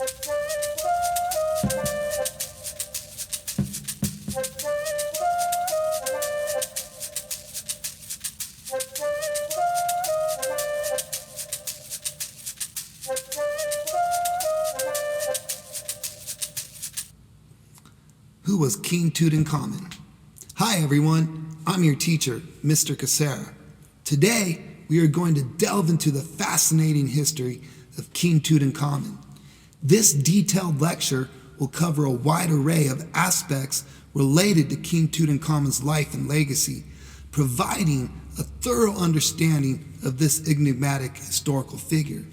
Who was King Tutankhamun? Hi everyone, I'm your teacher, Mr. Cassara. Today, we are going to delve into the fascinating history of King Tutankhamun. This detailed lecture will cover a wide array of aspects related to King Tutankhamun's life and legacy, providing a thorough understanding of this enigmatic historical figure.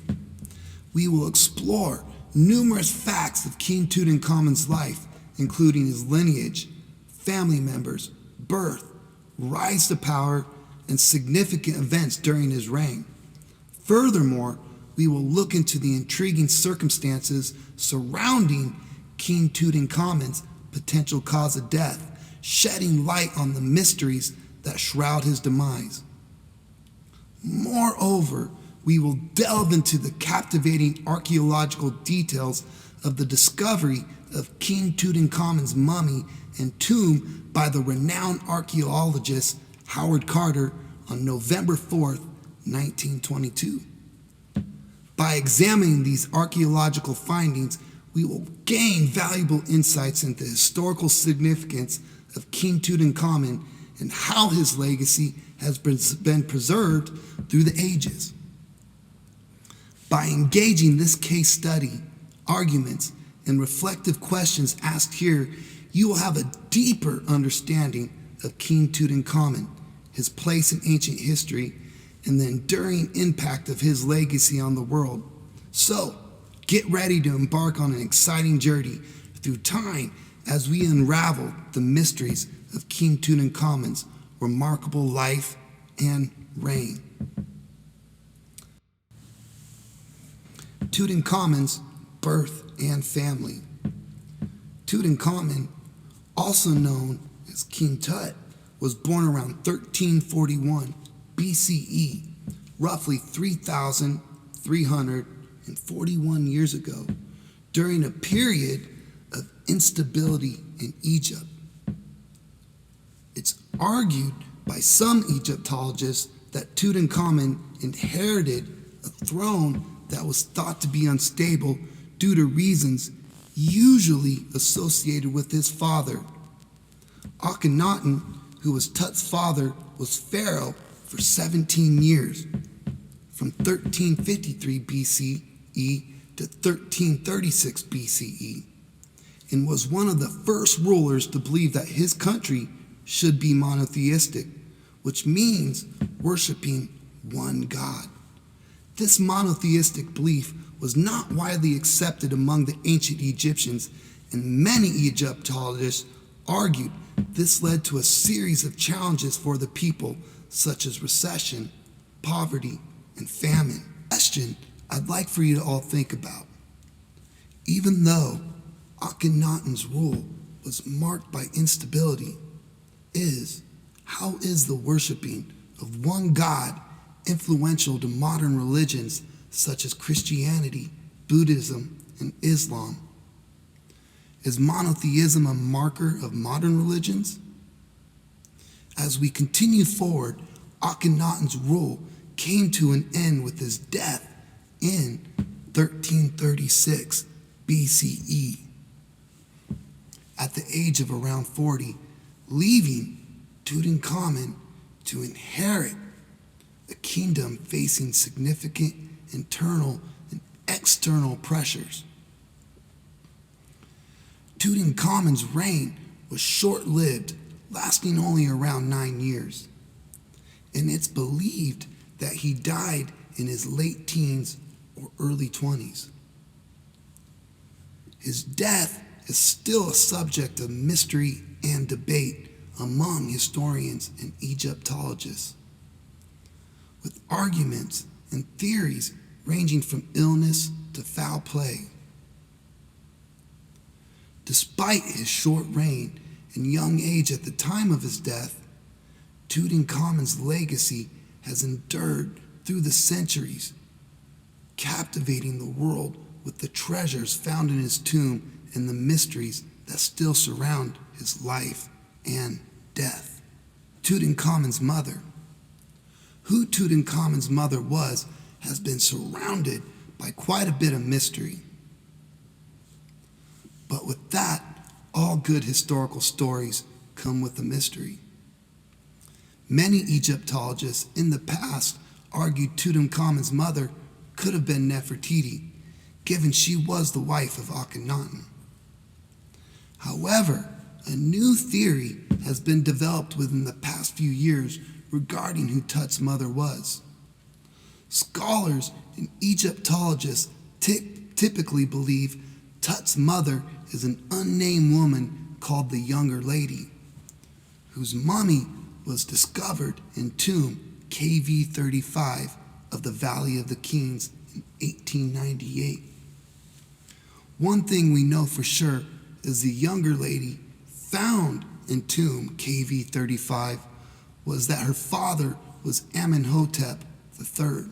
We will explore numerous facts of King Tutankhamun's life, including his lineage, family members, birth, rise to power, and significant events during his reign. Furthermore, we will look into the intriguing circumstances surrounding King Tutankhamun's potential cause of death, shedding light on the mysteries that shroud his demise. Moreover, we will delve into the captivating archaeological details of the discovery of King Tutankhamun's mummy and tomb by the renowned archaeologist Howard Carter on November 4th, 1922. By examining these archaeological findings, we will gain valuable insights into the historical significance of King Tutankhamun and how his legacy has been preserved through the ages. By engaging this case study, arguments, and reflective questions asked here, you will have a deeper understanding of King Tutankhamun, his place in ancient history, and the enduring impact of his legacy on the world. So, get ready to embark on an exciting journey through time as we unravel the mysteries of King Tutankhamun's remarkable life and reign. Tutankhamun's birth and family. Tutankhamun, also known as King Tut, was born around 1341 BCE, roughly 3,341 years ago, during a period of instability in Egypt. It's argued by some Egyptologists that Tutankhamun inherited a throne that was thought to be unstable due to reasons usually associated with his father. Akhenaten, who was Tut's father, was pharaoh for 17 years, from 1353 BCE to 1336 BCE, and was one of the first rulers to believe that his country should be monotheistic, which means worshiping one God. This monotheistic belief was not widely accepted among the ancient Egyptians, and many Egyptologists argued this led to a series of challenges for the people, such as recession, poverty, and famine. Question I'd like for you to all think about. Even though Akhenaten's rule was marked by instability, how is the worshiping of one God influential to modern religions such as Christianity, Buddhism, and Islam? Is monotheism a marker of modern religions? As we continue forward, Akhenaten's rule came to an end with his death in 1336 BCE at the age of around 40, leaving Tutankhamun to inherit a kingdom facing significant internal and external pressures. Tutankhamun's reign was short-lived, lasting only around 9 years, and it's believed that he died in his late teens or early 20s. His death is still a subject of mystery and debate among historians and Egyptologists, with arguments and theories ranging from illness to foul play. Despite his short reign and young age at the time of his death, Tutankhamun's legacy has endured through the centuries, captivating the world with the treasures found in his tomb and the mysteries that still surround his life and death. Tutankhamun's mother. Who Tutankhamun's mother was has been surrounded by quite a bit of mystery. But with that, all good historical stories come with a mystery. Many Egyptologists in the past argued Tutankhamun's mother could have been Nefertiti, given she was the wife of Akhenaten. However, a new theory has been developed within the past few years regarding who Tut's mother was. Scholars and Egyptologists typically believe Tut's mother is an unnamed woman called the Younger Lady, whose mummy was discovered in tomb KV35 of the Valley of the Kings in 1898. One thing we know for sure is the Younger Lady found in tomb KV35 was that her father was Amenhotep III.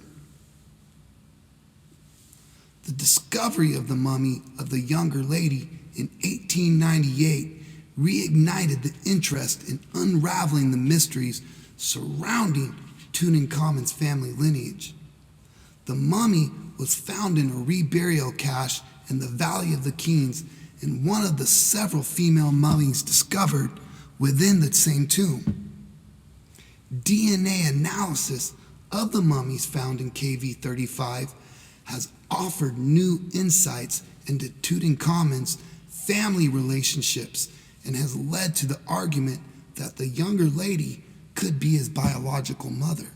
The discovery of the mummy of the Younger Lady in 1898 reignited the interest in unraveling the mysteries surrounding Tutankhamun's family lineage. The mummy was found in a reburial cache in the Valley of the Kings and one of the several female mummies discovered within the same tomb. DNA analysis of the mummies found in KV35 has offered new insights into Tutankhamun's family relationships and has led to the argument that the Younger Lady could be his biological mother.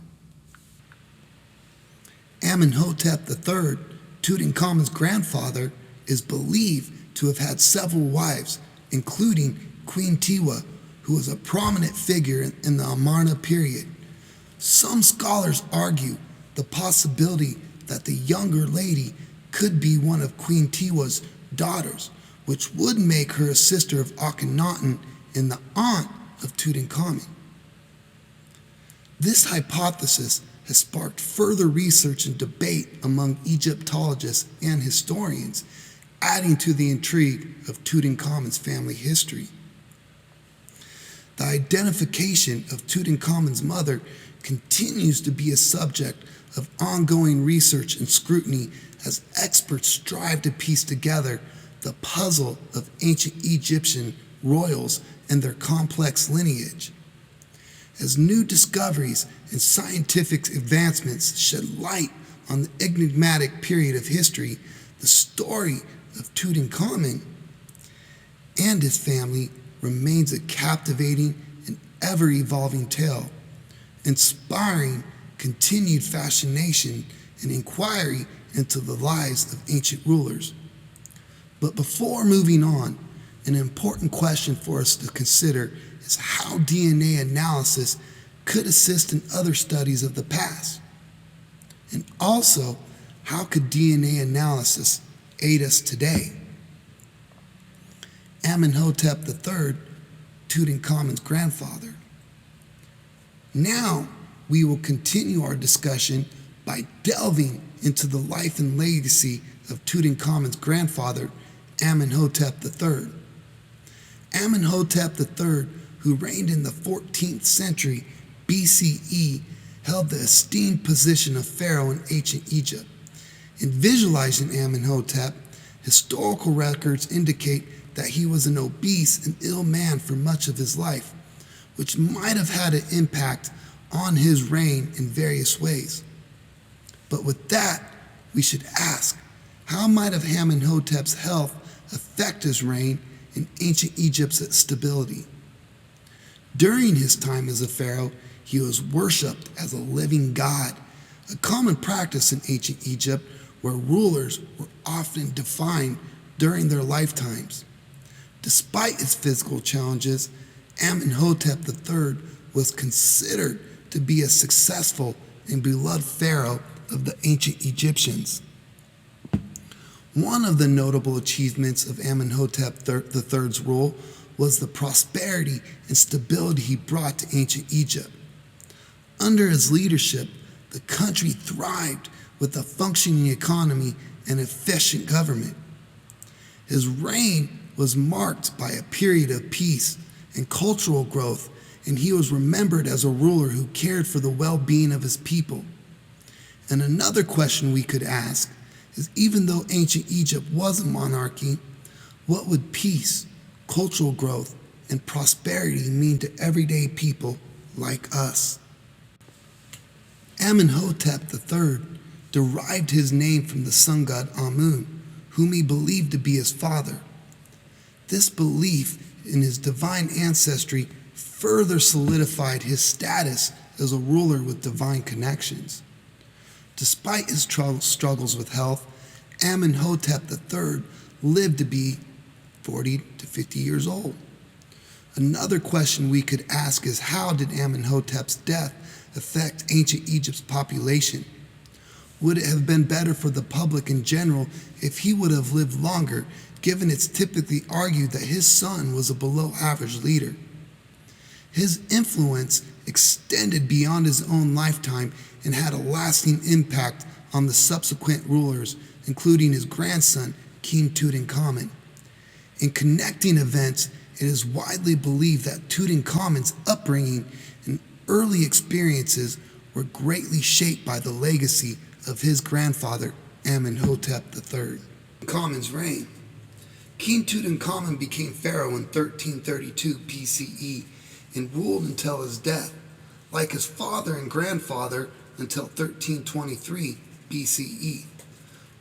Amenhotep III, Tutankhamun's grandfather, is believed to have had several wives, including Queen Tiwa, who was a prominent figure in the Amarna period. Some scholars argue the possibility that the Younger Lady could be one of Queen Tiwa's daughters, which would make her a sister of Akhenaten and the aunt of Tutankhamun. This hypothesis has sparked further research and debate among Egyptologists and historians, adding to the intrigue of Tutankhamun's family history. The identification of Tutankhamun's mother continues to be a subject of ongoing research and scrutiny as experts strive to piece together the puzzle of ancient Egyptian royals and their complex lineage. As new discoveries and scientific advancements shed light on the enigmatic period of history, the story of Tutankhamun and his family remains a captivating and ever-evolving tale, inspiring continued fascination and inquiry into the lives of ancient rulers. But before moving on, an important question for us to consider is how DNA analysis could assist in other studies of the past. And also, how could DNA analysis aid us today? Amenhotep III, Tutankhamun's grandfather. Now, we will continue our discussion by delving into the life and legacy of Tutankhamun's grandfather, Amenhotep III. Amenhotep III, who reigned in the 14th century BCE, held the esteemed position of pharaoh in ancient Egypt. In visualizing Amenhotep, historical records indicate that he was an obese and ill man for much of his life, which might have had an impact on his reign in various ways. But with that, we should ask, how might have Amenhotep's health affect his reign and ancient Egypt's stability? During his time as a pharaoh, he was worshipped as a living god, a common practice in ancient Egypt where rulers were often defined during their lifetimes. Despite his physical challenges, Amenhotep III was considered to be a successful and beloved pharaoh of the ancient Egyptians. One of the notable achievements of Amenhotep III's rule was the prosperity and stability he brought to ancient Egypt. Under his leadership, the country thrived with a functioning economy and efficient government. His reign was marked by a period of peace and cultural growth, and he was remembered as a ruler who cared for the well-being of his people. And another question we could ask is, even though ancient Egypt was a monarchy, what would peace, cultural growth, and prosperity mean to everyday people like us? Amenhotep III derived his name from the sun god Amun, whom he believed to be his father. This belief in his divine ancestry further solidified his status as a ruler with divine connections. Despite his struggles with health, Amenhotep III lived to be 40 to 50 years old. Another question we could ask is, how did Amenhotep's death affect ancient Egypt's population? Would it have been better for the public in general if he would have lived longer, given it's typically argued that his son was a below-average leader? His influence extended beyond his own lifetime and had a lasting impact on the subsequent rulers, including his grandson, King Tutankhamun. In connecting events, it is widely believed that Tutankhamun's upbringing and early experiences were greatly shaped by the legacy of his grandfather, Amenhotep III. Tutankhamen's reign. King Tutankhamun became pharaoh in 1332 BCE and ruled until his death, like his father and grandfather, until 1323 BCE.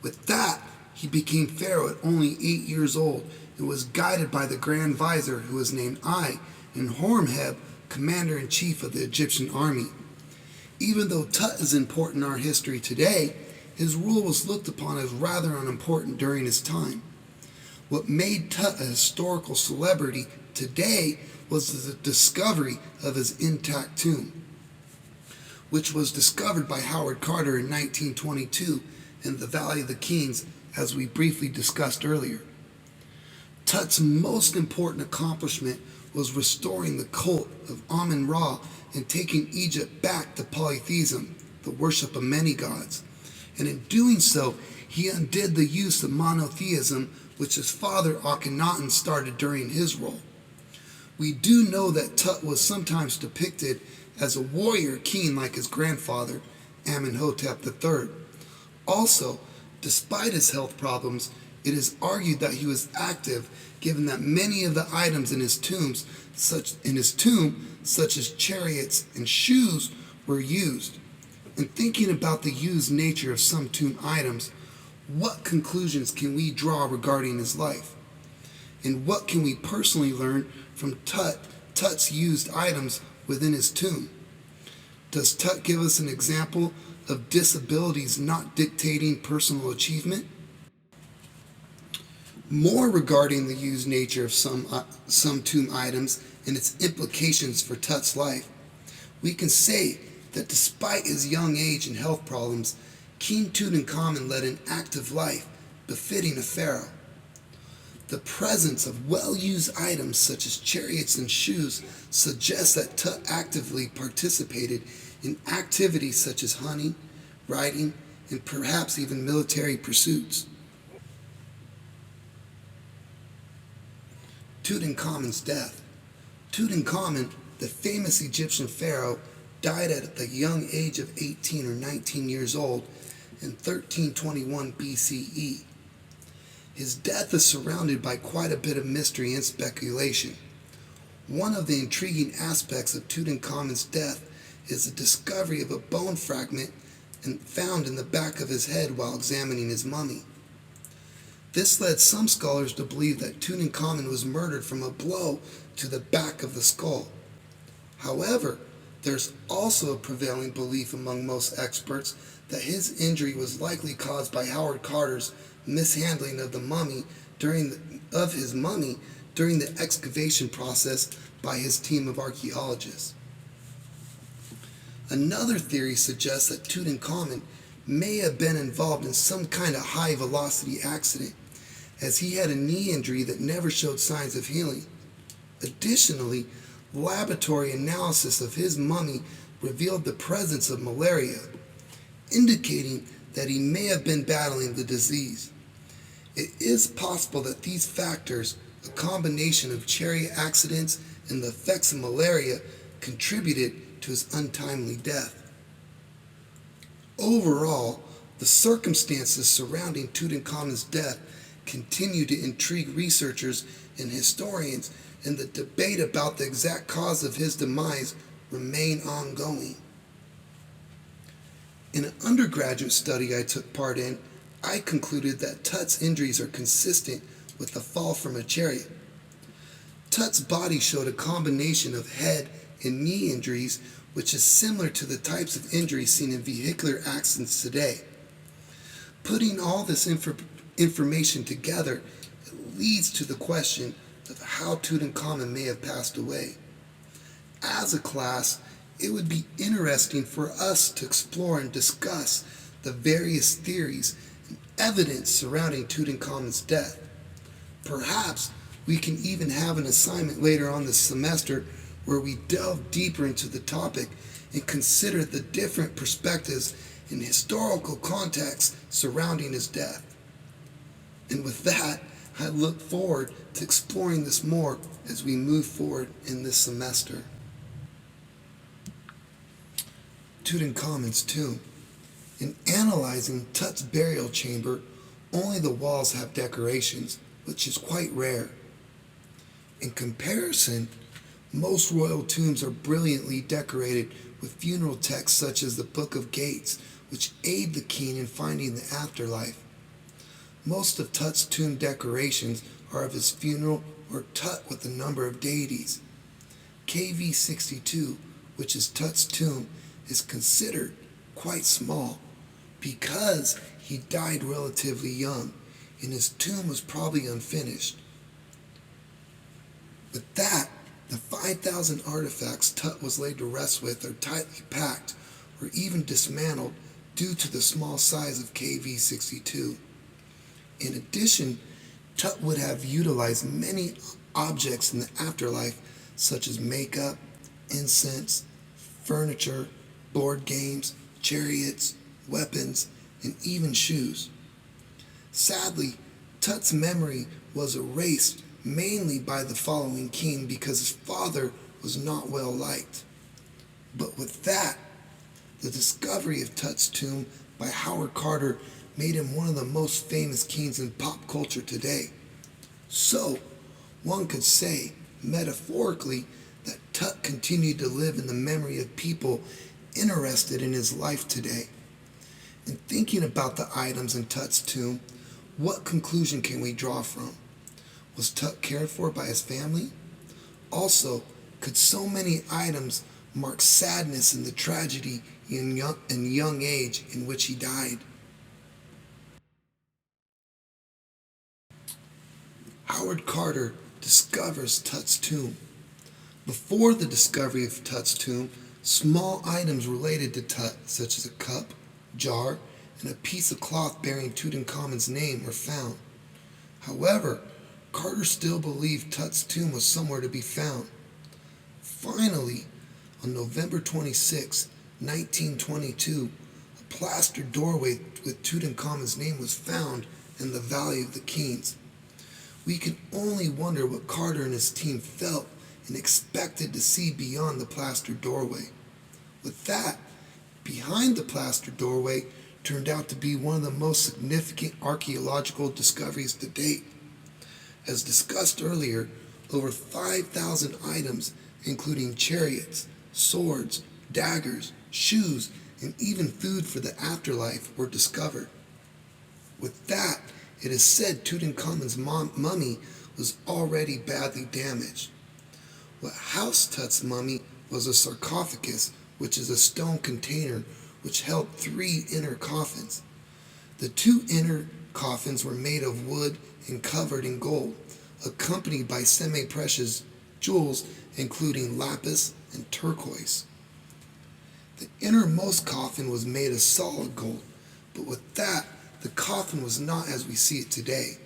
With that, he became pharaoh at only 8 years old and was guided by the Grand Vizier, who was named Ai, and Horemheb, commander-in-chief of the Egyptian army. Even though Tut is important in our history today, his rule was looked upon as rather unimportant during his time. What made Tut a historical celebrity today was the discovery of his intact tomb, which was discovered by Howard Carter in 1922 in the Valley of the Kings, as we briefly discussed earlier. Tut's most important accomplishment was restoring the cult of Amun-Ra and taking Egypt back to polytheism, the worship of many gods. And in doing so, he undid the use of monotheism, which his father Akhenaten started during his rule. We do know that Tut was sometimes depicted as a warrior king like his grandfather, Amenhotep III. Also, despite his health problems, it is argued that he was active, given that many of the items in his tomb, such as chariots and shoes, were used. In thinking about the used nature of some tomb items, what conclusions can we draw regarding his life? And what can we personally learn from Tut's used items within his tomb? Does Tut give us an example of disabilities not dictating personal achievement? More regarding the used nature of some tomb items and its implications for Tut's life, we can say that despite his young age and health problems, King Tutankhamun led an active life befitting a pharaoh. The presence of well-used items such as chariots and shoes suggests that Tut actively participated in activities such as hunting, riding, and perhaps even military pursuits. Tutankhamun's death. Tutankhamun, the famous Egyptian pharaoh, died at the young age of 18 or 19 years old in 1321 BCE. His death is surrounded by quite a bit of mystery and speculation. One of the intriguing aspects of Tutankhamun's death is the discovery of a bone fragment found in the back of his head while examining his mummy. This led some scholars to believe that Tutankhamun was murdered from a blow to the back of the skull. However, there's also a prevailing belief among most experts that his injury was likely caused by Howard Carter's mishandling of his mummy during the excavation process by his team of archaeologists. Another theory suggests that Tutankhamun may have been involved in some kind of high-velocity accident, as he had a knee injury that never showed signs of healing. Additionally, laboratory analysis of his mummy revealed the presence of malaria, indicating that he may have been battling the disease. It is possible that these factors, a combination of chariot accidents and the effects of malaria, contributed to his untimely death. Overall, the circumstances surrounding Tutankhamun's death continue to intrigue researchers and historians, and the debate about the exact cause of his demise remain ongoing. In an undergraduate study I took part in, I concluded that Tut's injuries are consistent with the fall from a chariot. Tut's body showed a combination of head and knee injuries, which is similar to the types of injuries seen in vehicular accidents today. Putting all this information together, it leads to the question of how Tutankhamun may have passed away. As a class, it would be interesting for us to explore and discuss the various theories and evidence surrounding Tutankhamun's death. Perhaps we can even have an assignment later on this semester where we delve deeper into the topic and consider the different perspectives and historical context surrounding his death. And with that, I look forward to exploring this more as we move forward in this semester. Tutankhamun's tomb. In analyzing Tut's burial chamber, only the walls have decorations, which is quite rare. In comparison, most royal tombs are brilliantly decorated with funeral texts such as the Book of Gates, which aid the king in finding the afterlife. Most of Tut's tomb decorations are of his funeral or Tut with a number of deities. KV 62, which is Tut's tomb, is considered quite small because he died relatively young and his tomb was probably unfinished. With that, the 5,000 artifacts Tut was laid to rest with are tightly packed or even dismantled due to the small size of KV 62. In addition, Tut would have utilized many objects in the afterlife such as makeup, incense, furniture, board games, chariots, weapons, and even shoes. Sadly, Tut's memory was erased mainly by the following king because his father was not well liked. But with that, the discovery of Tut's tomb by Howard Carter made him one of the most famous kings in pop culture today. So, one could say, metaphorically, that Tut continued to live in the memory of people interested in his life today. In thinking about the items in Tut's tomb, what conclusion can we draw from? Was Tut cared for by his family? Also, could so many items mark sadness in the tragedy in young age in which he died? Howard Carter discovers Tut's tomb. Before the discovery of Tut's tomb, small items related to Tut, such as a cup, jar, and a piece of cloth bearing Tutankhamun's name were found. However, Carter still believed Tut's tomb was somewhere to be found. Finally, on November 26, 1922, a plastered doorway with Tutankhamun's name was found in the Valley of the Kings. We can only wonder what Carter and his team felt and expected to see beyond the plastered doorway. With that, behind the plastered doorway turned out to be one of the most significant archaeological discoveries to date. As discussed earlier, over 5,000 items, including chariots, swords, daggers, shoes, and even food for the afterlife, were discovered. With that, it is said Tutankhamun's mummy was already badly damaged. What housed Tut's mummy was a sarcophagus, which is a stone container which held 3 inner coffins. The 2 inner coffins were made of wood and covered in gold, accompanied by semi-precious jewels including lapis and turquoise. The innermost coffin was made of solid gold, but with that, the coffin was not as we see it today.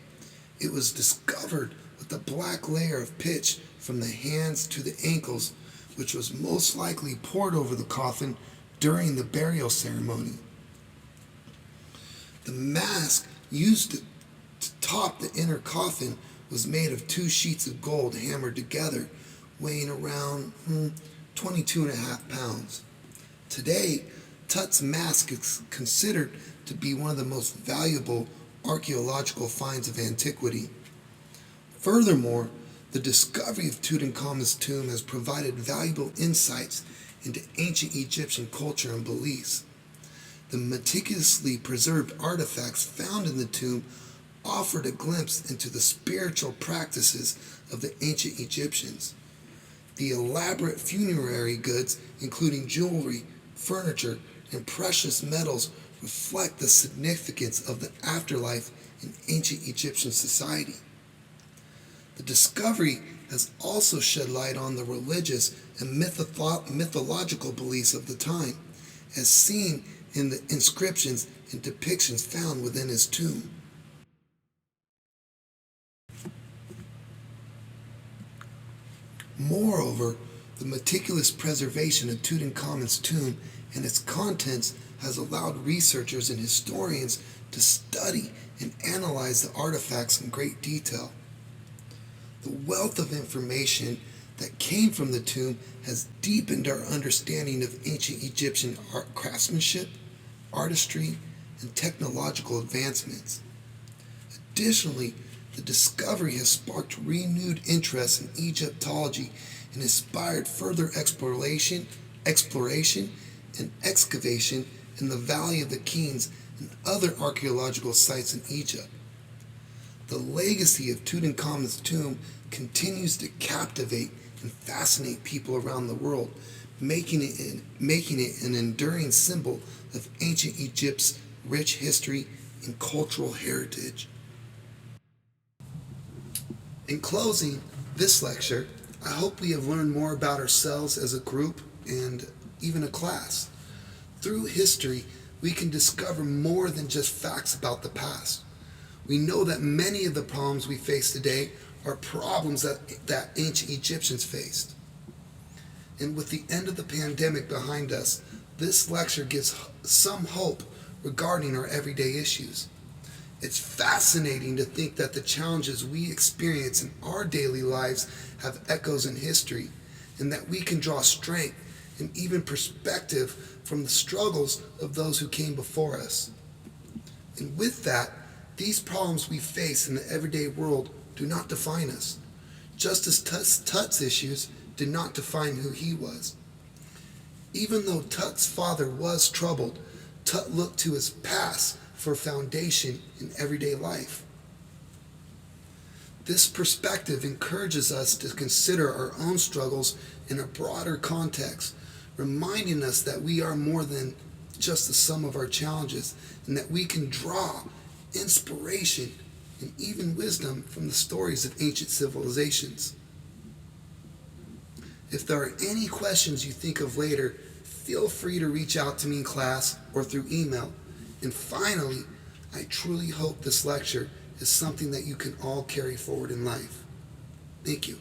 It was discovered with a black layer of pitch from the hands to the ankles, which was most likely poured over the coffin during the burial ceremony. The mask used to top the inner coffin was made of 2 sheets of gold hammered together, weighing around 22.5 pounds. Today, Tut's mask is considered to be one of the most valuable archaeological finds of antiquity. Furthermore, the discovery of Tutankhamun's tomb has provided valuable insights into ancient Egyptian culture and beliefs. The meticulously preserved artifacts found in the tomb offered a glimpse into the spiritual practices of the ancient Egyptians. The elaborate funerary goods, including jewelry, furniture, and precious metals, reflect the significance of the afterlife in ancient Egyptian society. The discovery has also shed light on the religious and mythological beliefs of the time, as seen in the inscriptions and depictions found within his tomb. Moreover, the meticulous preservation of Tutankhamun's tomb and its contents has allowed researchers and historians to study and analyze the artifacts in great detail. The wealth of information that came from the tomb has deepened our understanding of ancient Egyptian art craftsmanship, artistry, and technological advancements. Additionally, the discovery has sparked renewed interest in Egyptology and inspired further exploration and excavation in the Valley of the Kings and other archaeological sites in Egypt. The legacy of Tutankhamun's tomb continues to captivate and fascinate people around the world, making it an enduring symbol of ancient Egypt's rich history and cultural heritage. In closing this lecture, I hope we have learned more about ourselves as a group and even a class. Through history, we can discover more than just facts about the past. We know that many of the problems we face today are problems that ancient Egyptians faced. And with the end of the pandemic behind us, this lecture gives some hope regarding our everyday issues. It's fascinating to think that the challenges we experience in our daily lives have echoes in history, and that we can draw strength and even perspective from the struggles of those who came before us. And with that, these problems we face in the everyday world do not define us, just as Tut's issues did not define who he was. Even though Tut's father was troubled, Tut looked to his past for foundation in everyday life. This perspective encourages us to consider our own struggles in a broader context, reminding us that we are more than just the sum of our challenges, and that we can draw inspiration and even wisdom from the stories of ancient civilizations. If there are any questions you think of later, feel free to reach out to me in class or through email. And finally, I truly hope this lecture is something that you can all carry forward in life. Thank you.